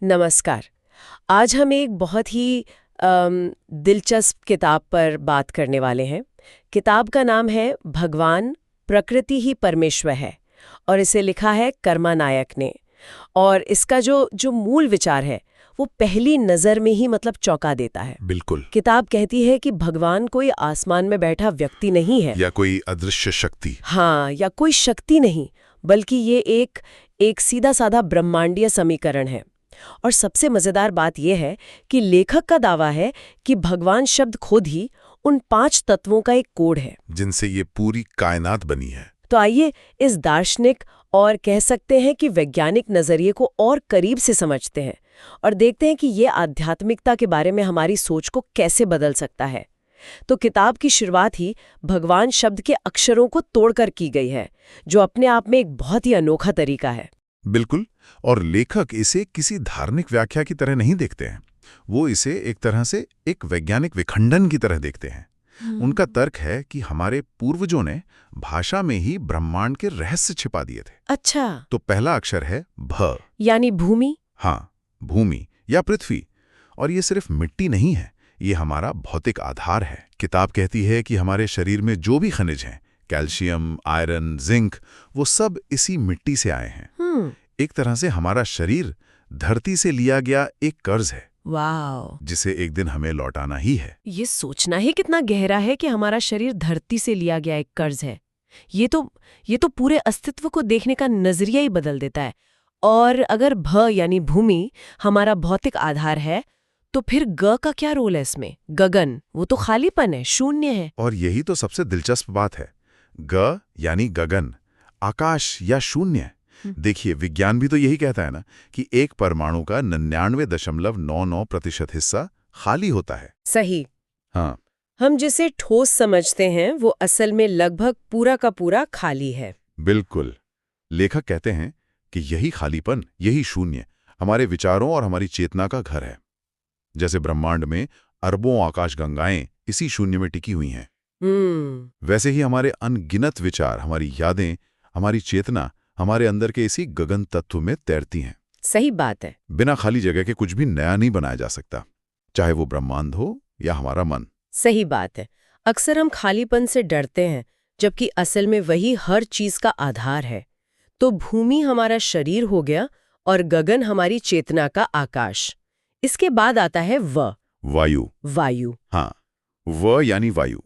नमस्कार। आज हम एक बहुत ही दिलचस्प किताब पर बात करने वाले हैं। किताब का नाम है भगवान प्रकृति ही परमेश्वर है और इसे लिखा है कर्मा नायक ने। और इसका जो जो मूल विचार है वो पहली नज़र में ही मतलब चौंका देता है। बिल्कुल। किताब कहती है कि भगवान कोई आसमान में बैठा व्यक्ति नहीं है या कोई अदृश्य शक्ति। हाँ, या कोई शक्ति नहीं, बल्कि ये एक सीधा साधा ब्रह्मांडीय समीकरण है। और सबसे मजेदार बात यह है कि लेखक का दावा है कि भगवान शब्द खुद ही उन 5 तत्वों का एक कोड है जिनसे ये पूरी कायनात बनी है। तो आइए इस दार्शनिक और कह सकते हैं कि वैज्ञानिक नजरिए को और करीब से समझते हैं और देखते हैं कि ये आध्यात्मिकता के बारे में हमारी सोच को कैसे बदल सकता है। तो किताब की शुरुआत ही भगवान शब्द के अक्षरों को तोड़कर की गई है, जो अपने आप में एक बहुत ही अनोखा तरीका है। बिल्कुल। और लेखक इसे किसी धार्मिक व्याख्या की तरह नहीं देखते हैं, वो इसे एक तरह से एक वैज्ञानिक विखंडन की तरह देखते हैं। उनका तर्क है कि हमारे पूर्वजों ने भाषा में ही ब्रह्मांड के रहस्य छिपा दिए थे। अच्छा। तो पहला अक्षर है भ, यानी भूमि। हाँ, भूमि या पृथ्वी। और ये सिर्फ मिट्टी नहीं है, ये हमारा भौतिक आधार है। किताब कहती है कि हमारे शरीर में जो भी खनिज हैं, कैल्शियम, आयरन, जिंक, वो सब इसी मिट्टी से आए हैं। एक तरह से हमारा शरीर धरती से लिया गया एक कर्ज है, वाह, जिसे एक दिन हमें लौटाना ही है। ये सोचना ही कितना गहरा है कि हमारा शरीर धरती से लिया गया एक कर्ज है। ये तो पूरे अस्तित्व को देखने का नजरिया ही बदल देता है। और अगर भ यानी भूमि हमारा भौतिक आधार है, तो फिर ग का क्या रोल है इसमें? गगन, वो तो खालीपन है, शून्य है। और यही तो सबसे दिलचस्प बात है। ग यानी गगन, आकाश या शून्य। देखिए, विज्ञान भी तो यही कहता है ना कि एक परमाणु का 99.99% हिस्सा खाली होता है। सही। हाँ, हम जिसे ठोस समझते हैं वो असल में लगभग पूरा का पूरा खाली है। बिल्कुल। लेखक कहते हैं कि यही खालीपन, यही शून्य हमारे विचारों और हमारी चेतना का घर है। जैसे ब्रह्मांड में अरबों आकाशगंगाएं इसी शून्य में टिकी हुई हैं, वैसे ही हमारे अनगिनत विचार, हमारी यादें, हमारी चेतना हमारे अंदर के इसी गगन तत्व में तैरती हैं। सही बात है। बिना खाली जगह के कुछ भी नया नहीं बनाया जा सकता, चाहे वो ब्रह्मांड हो या हमारा मन। सही बात है। अक्सर हम खालीपन से डरते हैं, जबकि असल में वही हर चीज का आधार है। तो भूमि हमारा शरीर हो गया और गगन हमारी चेतना का आकाश। इसके बाद आता है वायु। वायु। हाँ, यानी वायु।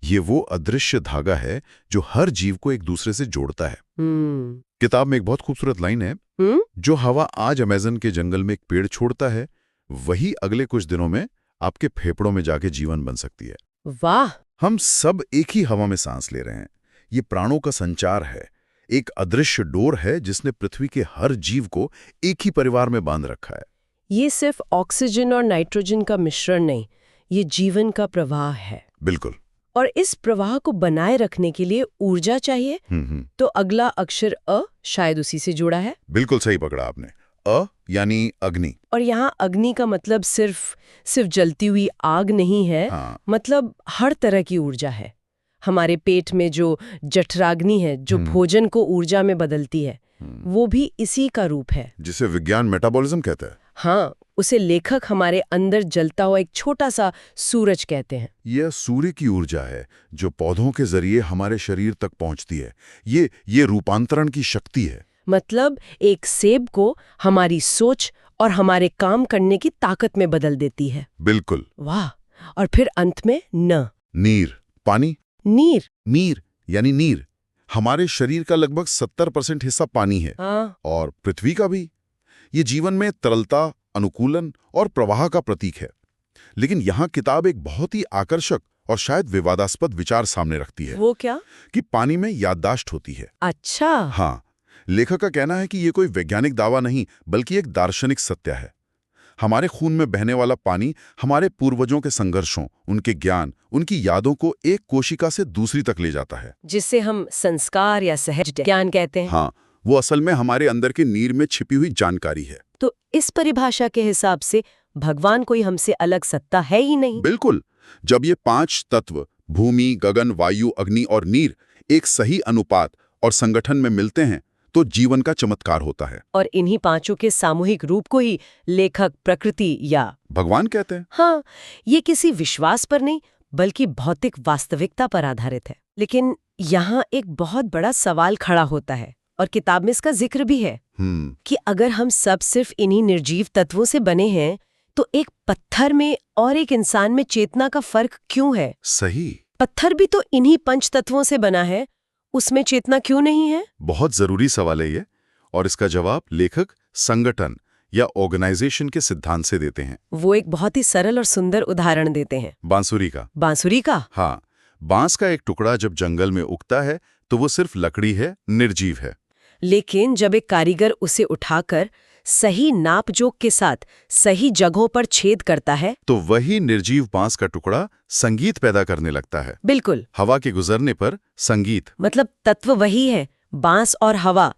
ये वो अदृश्य धागा है जो हर जीव को एक दूसरे से जोड़ता है। किताब में एक बहुत खूबसूरत लाइन है, जो हवा आज अमेज़न के जंगल में एक पेड़ छोड़ता है, वही अगले कुछ दिनों में आपके फेफड़ों में जाके जीवन बन सकती है। वाह। हम सब एक ही हवा में सांस ले रहे हैं। ये प्राणों का संचार है, एक अदृश्य डोर है जिसने पृथ्वी के हर जीव को एक ही परिवार में बांध रखा है। ये सिर्फ ऑक्सीजन और नाइट्रोजन का मिश्रण नहीं, ये जीवन का प्रवाह है। बिल्कुल। और इस प्रवाह को बनाए रखने के लिए ऊर्जा चाहिए। तो अगला अक्षर अ शायद उसी से जुड़ा है। बिल्कुल सही पकड़ा आपने। अ यानी अग्नि। और यहाँ अग्नि का मतलब सिर्फ जलती हुई आग नहीं है। हाँ। मतलब हर तरह की ऊर्जा है। हमारे पेट में जो जठराग्नि है, जो भोजन को ऊर्जा में बदलती है, वो भी इसी का रूप है, जिसे विज्ञान मेटाबॉलिज्म कहता है। हाँ, उसे लेखक हमारे अंदर जलता हुआ एक छोटा सा सूरज कहते हैं। यह सूर्य की ऊर्जा है जो पौधों के जरिए हमारे शरीर तक पहुंचती है। ये रूपांतरण की शक्ति है। मतलब एक सेब को हमारी सोच और हमारे काम करने की ताकत में बदल देती है। बिल्कुल। वाह। और फिर अंत में नीर, पानी। नीर यानी नीर। हमारे शरीर का लगभग 70% हिस्सा पानी है। हाँ। और पृथ्वी का भी। ये जीवन में तरलता, अनुकूलन और प्रवाह का प्रतीक है। लेकिन यहाँ किताब एक बहुत ही आकर्षक और शायद विवादास्पद विचार सामने रखती है। वो क्या? कि पानी में याददाश्त होती है। अच्छा। हाँ, लेखक का कहना है कि ये कोई वैज्ञानिक दावा नहीं, बल्कि एक दार्शनिक सत्य है। हमारे खून में बहने वाला पानी हमारे पूर्वजों के संघर्षों, उनके ज्ञान, उनकी यादों को एक कोशिका से दूसरी तक ले जाता है, जिसे हम संस्कार या सहज ज्ञान कहते हैं। हाँ, वो असल में हमारे अंदर के नीर में छिपी हुई जानकारी है। तो इस परिभाषा के हिसाब से भगवान कोई हमसे अलग सत्ता है ही नहीं। बिल्कुल। जब ये 5 तत्व भूमि, गगन, वायु, अग्नि और नीर एक सही अनुपात और संगठन में मिलते हैं, तो जीवन का चमत्कार होता है। और इन्हीं पांचों के सामूहिक रूप को ही लेखक प्रकृति या भगवान कहते हैं। हाँ, ये किसी विश्वास पर नहीं बल्कि भौतिक वास्तविकता पर आधारित है। लेकिन यहाँ एक बहुत बड़ा सवाल खड़ा होता है और किताब में इसका जिक्र भी है कि अगर हम सब सिर्फ इन्हीं निर्जीव तत्वों से बने हैं तो एक पत्थर में और एक इंसान में चेतना का फर्क क्यों है? सही। पत्थर भी तो इन्हीं पंच तत्वों से बना है, उसमें चेतना क्यों नहीं है? बहुत जरूरी सवाल है ये, और इसका जवाब लेखक संगठन या ऑर्गेनाइजेशन के सिद्धांत से देते हैं। वो एक बहुत ही सरल और सुंदर उदाहरण देते हैं। बांसुरी का। बांसुरी का? हाँ, बांस का एक टुकड़ा जब जंगल में उगता है तो वो सिर्फ लकड़ी है, निर्जीव है। लेकिन जब एक कारीगर उसे उठाकर सही नापजोक के साथ सही जगहों पर छेद करता है तो वही निर्जीव बांस का टुकड़ा संगीत पैदा करने लगता है। बिल्कुल। हवा के गुजरने पर संगीत। मतलब तत्व वही है, बांस और हवा,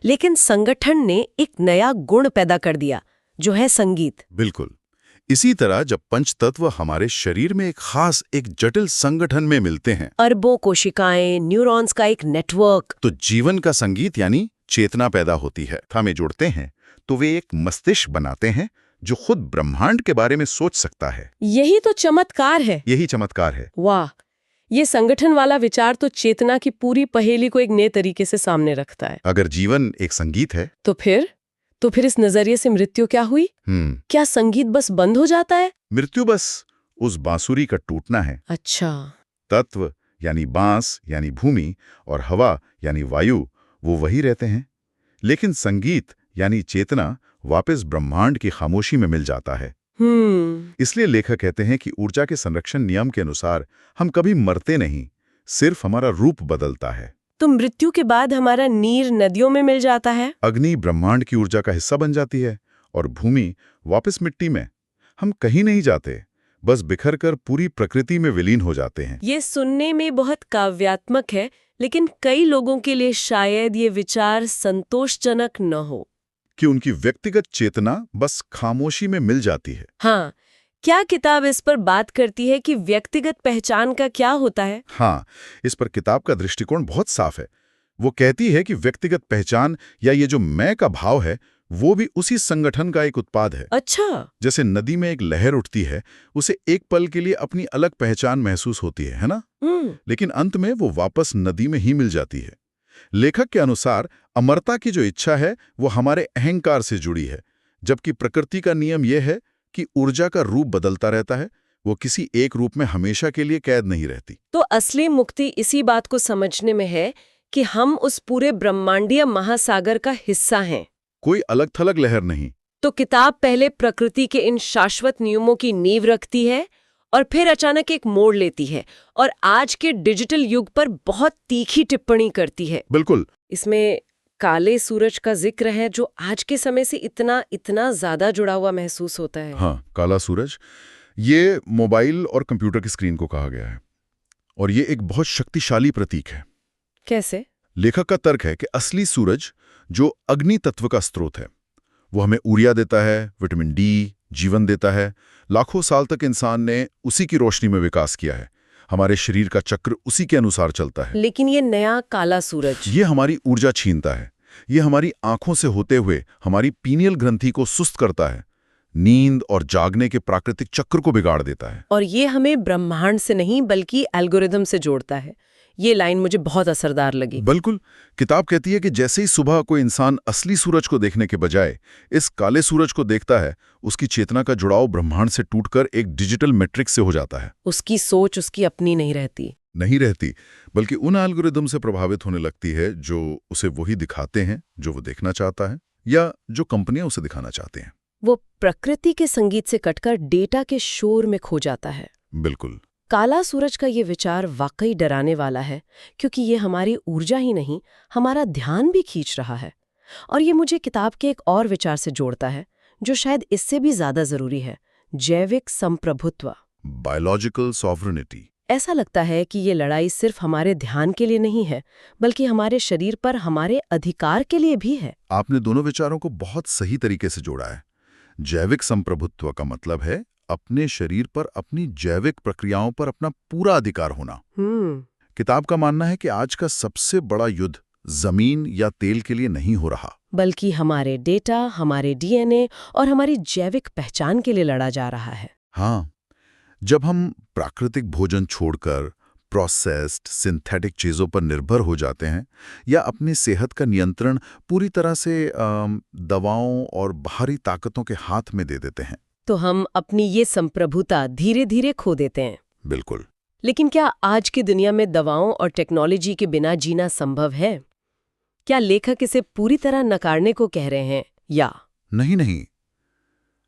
लेकिन संगठन ने एक नया गुण पैदा कर दिया जो है संगीत। बिल्कुल। इसी तरह जब पंच तत्व हमारे शरीर में एक खास, एक जटिल संगठन में मिलते हैं, अरबों कोशिकाएं, न्यूरॉन्स का एक नेटवर्क, तो जीवन का संगीत यानी चेतना पैदा होती है। हमें जोड़ते हैं तो वे एक मस्तिष्क बनाते हैं जो खुद ब्रह्मांड के बारे में सोच सकता है। यही तो चमत्कार है। यही चमत्कार है। वाह, ये संगठन वाला विचार तो चेतना की पूरी पहेली को एक नए तरीके से सामने रखता है। अगर जीवन एक संगीत है तो फिर इस नजरिए से मृत्यु क्या हुई? क्या संगीत बस बंद हो जाता है? मृत्यु बस उस बांसुरी का टूटना है। अच्छा। तत्व यानी बांस यानी भूमि और हवा यानी वायु वो वही रहते हैं, लेकिन संगीत यानी चेतना वापस ब्रह्मांड की खामोशी में मिल जाता है। इसलिए लेखक कहते हैं कि ऊर्जा के संरक्षण नियम के अनुसार हम कभी मरते नहीं, सिर्फ हमारा रूप बदलता है। तो मृत्यु के बाद हमारा नीर नदियों में मिल जाता है, अग्नि ब्रह्मांड की ऊर्जा का हिस्सा बन जाती है और भूमि वापस मिट्टी में। हम कहीं नहीं जाते, बस बिखर कर पूरी प्रकृति में विलीन हो जाते हैं। ये सुनने में बहुत काव्यात्मक है, लेकिन कई लोगों के लिए शायद ये विचार संतोषजनक न हो कि उनकी व्यक्तिगत चेतना बस खामोशी में मिल जाती है। हाँ, क्या किताब इस पर बात करती है कि व्यक्तिगत पहचान का क्या होता है? हाँ, इस पर किताब का दृष्टिकोण बहुत साफ है। वो कहती है कि व्यक्तिगत पहचान या ये जो मैं का भाव है वो भी उसी संगठन का एक उत्पाद है। अच्छा। जैसे नदी में एक लहर उठती है, उसे एक पल के लिए अपनी अलग पहचान महसूस होती है ना? लेकिन अंत में वो वापस नदी में ही मिल जाती है। लेखक के अनुसार अमरता की जो इच्छा है वो हमारे अहंकार से जुड़ी है, जबकि प्रकृति का नियम यह है कि ऊर्जा का रूप बदलता रहता है, वो किसी एक रूप में हमेशा के लिए कैद नहीं रहती। तो असली मुक्ति इसी बात को समझने में है कि हम उस पूरे ब्रह्मांडीय महासागर का हिस्सा हैं, कोई अलग थलग लहर नहीं। तो किताब पहले प्रकृति के इन शाश्वत नियमों की नींव रखती है और फिर अचानक एक मोड़ लेती है और आज के डिजिटल युग पर बहुत तीखी टिप्पणी करती है। बिल्कुल। इसमें काले सूरज का जिक्र है जो आज के समय से इतना ज्यादा जुड़ा हुआ महसूस होता है। हाँ, काला सूरज, ये मोबाइल और कंप्यूटर की स्क्रीन को कहा गया है और ये एक बहुत शक्तिशाली प्रतीक है। कैसे? लेखक का तर्क है कि असली सूरज जो अग्नि तत्व का स्रोत है वो हमें ऊर्जा देता है, विटामिन डी, जीवन देता है। लाखों साल तक इंसान ने उसी की रोशनी में विकास किया है। हमारे शरीर का चक्र उसी के अनुसार चलता है। लेकिन ये नया काला सूरज, ये हमारी ऊर्जा छीनता है। ये हमारी आंखों से होते हुए हमारी पीनियल ग्रंथि को सुस्त करता है, नींद और जागने के प्राकृतिक चक्र को बिगाड़ देता है। और ये हमें ब्रह्मांड से नहीं बल्कि एल्गोरिदम से जोड़ता है। ये लाइन मुझे बहुत असरदार लगी। बिल्कुल। किताब कहती है कि जैसे ही सुबह कोई इंसान असली सूरज को देखने के बजाय इस काले सूरज को देखता है, उसकी चेतना का जुड़ाव ब्रह्मांड से टूटकर एक डिजिटल मैट्रिक्स से हो जाता है। उसकी सोच उसकी अपनी नहीं रहती, बल्कि उन एल्गोरिदम से प्रभावित होने लगती है जो उसे वही दिखाते हैं जो वो देखना चाहता है या जो कंपनियां उसे दिखाना चाहते हैं। वो प्रकृति के संगीत से कटकर डेटा के शोर में खो जाता है। बिल्कुल। काला सूरज का ये विचार वाकई डराने वाला है, क्योंकि ये हमारी ऊर्जा ही नहीं, हमारा ध्यान भी खींच रहा है। और ये मुझे किताब के एक और विचार से जोड़ता है जो शायद इससे भी ज्यादा जरूरी है, जैविक संप्रभुत्व, बायोलॉजिकल सॉवरेनिटी। ऐसा लगता है कि ये लड़ाई सिर्फ हमारे ध्यान के लिए नहीं है, बल्कि हमारे शरीर पर हमारे अधिकार के लिए भी है। आपने दोनों विचारों को बहुत सही तरीके से जोड़ा है। जैविक संप्रभुत्व का मतलब है अपने शरीर पर, अपनी जैविक प्रक्रियाओं पर अपना पूरा अधिकार होना। किताब का मानना है कि आज का सबसे बड़ा युद्ध जमीन या तेल के लिए नहीं हो रहा, बल्कि हमारे डेटा, हमारे डीएनए और हमारी जैविक पहचान के लिए लड़ा जा रहा है। हाँ, जब हम प्राकृतिक भोजन छोड़कर प्रोसेस्ड सिंथेटिक चीज़ों पर निर्भर हो जाते हैं या अपनी सेहत का नियंत्रण पूरी तरह से दवाओं और बाहरी ताकतों के हाथ में दे देते हैं, तो हम अपनी ये संप्रभुता धीरे धीरे खो देते हैं। बिल्कुल। लेकिन क्या आज की दुनिया में दवाओं और टेक्नोलॉजी के बिना जीना संभव है? क्या लेखक इसे पूरी तरह नकारने को कह रहे हैं या? नहीं,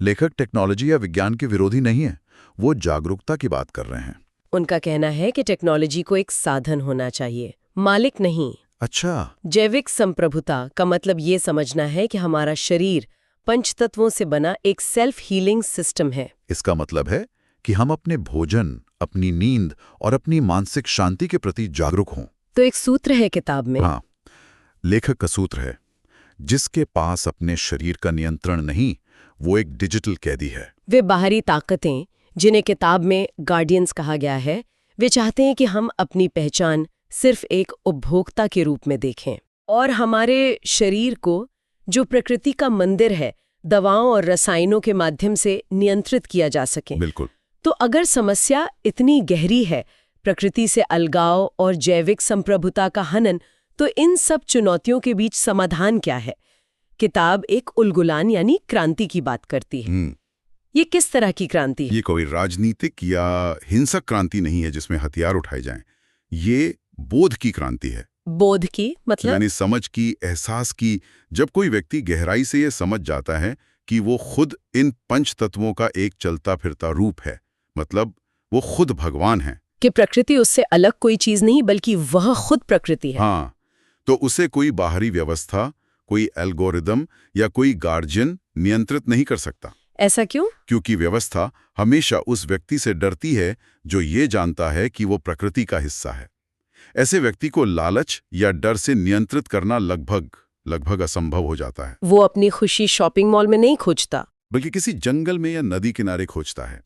लेखक टेक्नोलॉजी या विज्ञान के विरोधी नहीं है, वो जागरूकता की बात कर रहे हैं। उनका कहना है कि टेक्नोलॉजी को एक साधन होना चाहिए, मालिक नहीं। अच्छा। जैविक संप्रभुता का मतलब ये समझना है कि हमारा शरीर पंचतत्वों से बना एक सेल्फ हीलिंग सिस्टम है। इसका मतलब है कि हम अपने भोजन, अपनी नींद और अपनी मानसिक शांति के प्रति जागरूक हों। तो एक सूत्र है किताब में। हाँ, लेखक का सूत्र है, जिसके पास अपने शरीर का नियंत्रण नहीं, वो एक डिजिटल कैदी है। वे बाहरी ताकतें, जिन्हें किताब में गार्डियंस कहा गया है, वे चाहते हैं कि हम अपनी पहचान सिर्फ एक उपभोक्ता के रूप में देखें और हमारे शरीर को, जो प्रकृति का मंदिर है, दवाओं और रसायनों के माध्यम से नियंत्रित किया जा सके। बिल्कुल। तो अगर समस्या इतनी गहरी है, प्रकृति से अलगाव और जैविक संप्रभुता का हनन, तो इन सब चुनौतियों के बीच समाधान क्या है? किताब एक उलगुलान यानी क्रांति की बात करती है। ये किस तरह की क्रांति है? ये कोई राजनीतिक या हिंसक क्रांति नहीं है जिसमें हथियार उठाए जाएं। ये बोध की क्रांति है। बोध की मतलब? यानी समझ की, एहसास की। जब कोई व्यक्ति गहराई से ये समझ जाता है कि वो खुद इन पंच तत्वों का एक चलता फिरता रूप है, मतलब वो खुद भगवान है, कि प्रकृति उससे अलग कोई चीज नहीं बल्कि वह खुद प्रकृति है। हाँ, तो उसे कोई बाहरी व्यवस्था, कोई एल्गोरिदम या कोई गार्जियन नियंत्रित नहीं कर सकता। ऐसा क्यों? क्योंकि व्यवस्था हमेशा उस व्यक्ति से डरती है जो ये जानता है कि वो प्रकृति का हिस्सा है। ऐसे व्यक्ति को लालच या डर से नियंत्रित करना लगभग असंभव हो जाता है। वो अपनी खुशी शॉपिंग मॉल में नहीं खोजता, बल्कि किसी जंगल में या नदी किनारे खोजता है।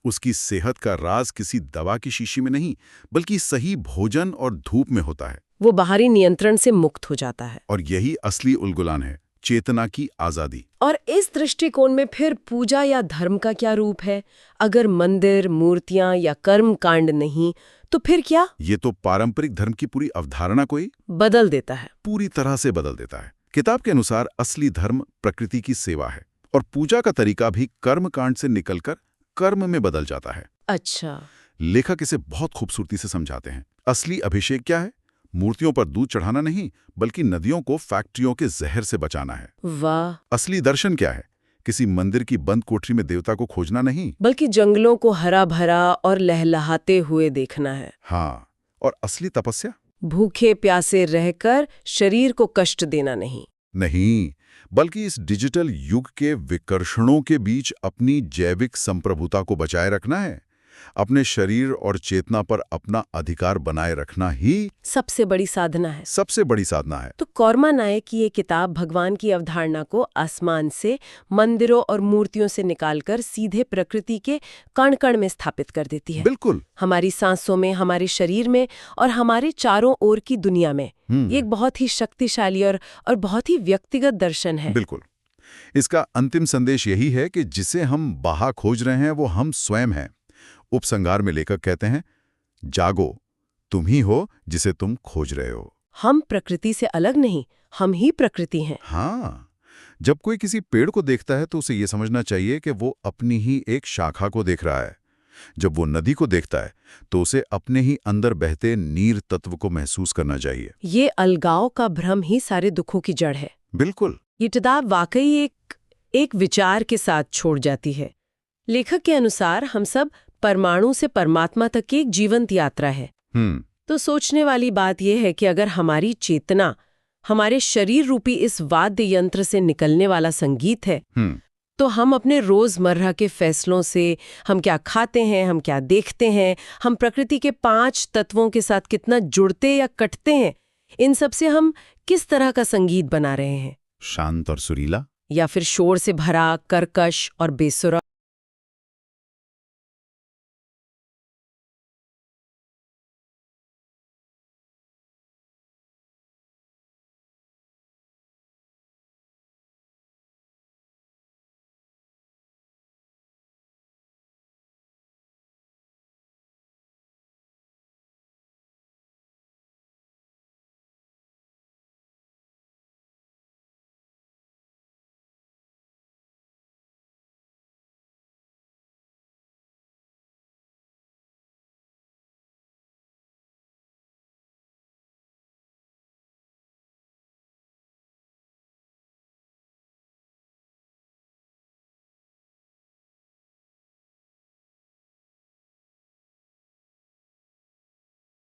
उसकी सेहत का राज किसी दवा की शीशी में नहीं, बल्कि सही भोजन और धूप में होता है। वो बाहरी नियंत्रण से मुक्त हो जाता है। और यही असली उलगुलान है, चेतना की आजादी। और इस दृष्टिकोण में फिर पूजा या धर्म का क्या रूप है? अगर मंदिर, मूर्तियां या कर्म कांड नहीं, तो फिर क्या? ये तो पारंपरिक धर्म की पूरी अवधारणा को ही बदल देता है। पूरी तरह से बदल देता है। किताब के अनुसार असली धर्म प्रकृति की सेवा है और पूजा का तरीका भी कर्म कांड से निकलकर कर्म में बदल जाता है। अच्छा। लेखक इसे बहुत खूबसूरती से समझाते हैं। असली अभिषेक क्या है? मूर्तियों पर दूध चढ़ाना नहीं, बल्कि नदियों को फैक्ट्रियों के जहर से बचाना है। वाह। असली दर्शन क्या है? किसी मंदिर की बंद कोठरी में देवता को खोजना नहीं, बल्कि जंगलों को हरा भरा और लहलहाते हुए देखना है। हाँ, और असली तपस्या? भूखे प्यासे रहकर शरीर को कष्ट देना नहीं, बल्कि इस डिजिटल युग के विकर्षणों के बीच अपनी जैविक संप्रभुता को बचाए रखना है। अपने शरीर और चेतना पर अपना अधिकार बनाए रखना ही सबसे बड़ी साधना है। सबसे बड़ी साधना है। तो कौरमा नायक की ये किताब भगवान की अवधारणा को आसमान से, मंदिरों और मूर्तियों से निकालकर सीधे प्रकृति के कण कण में स्थापित कर देती है। बिल्कुल। हमारी सांसों में, हमारे शरीर में और हमारे चारों ओर की दुनिया में। ये एक बहुत ही शक्तिशाली और बहुत ही व्यक्तिगत दर्शन है। बिल्कुल। इसका अंतिम संदेश यही है कि जिसे हम बाहर खोज रहे हैं वो हम स्वयं हैं। उपसंहार में लेखक कहते हैं, जागो, तुम ही हो जिसे तुम खोज रहे हो। हम प्रकृति से अलग नहीं, हम ही प्रकृति हैं। हाँ, जब कोई किसी पेड़ को देखता है तो उसे ये समझना चाहिए कि वो अपनी ही एक शाखा को देख रहा है। जब वो नदी को देखता है तो उसे अपने ही अंदर बहते नीर तत्व को महसूस करना चाहिए। ये अलगाव का भ्रम ही सारे दुखों की जड़ है। बिल्कुल। ये किताब वाकई एक विचार के साथ छोड़ जाती है। लेखक के अनुसार हम सब परमाणु से परमात्मा तक की एक जीवंत यात्रा है। तो सोचने वाली बात यह है कि अगर हमारी चेतना हमारे शरीर रूपी इस वाद्य यंत्र से निकलने वाला संगीत है, तो हम अपने रोजमर्रा के फैसलों से, हम क्या खाते हैं, हम क्या देखते हैं, हम प्रकृति के 5 तत्वों के साथ कितना जुड़ते या कटते हैं, इन सब से हम किस तरह का संगीत बना रहे हैं? शांत और सुरीला, या फिर शोर से भरा, कर्कश और बेसुरा?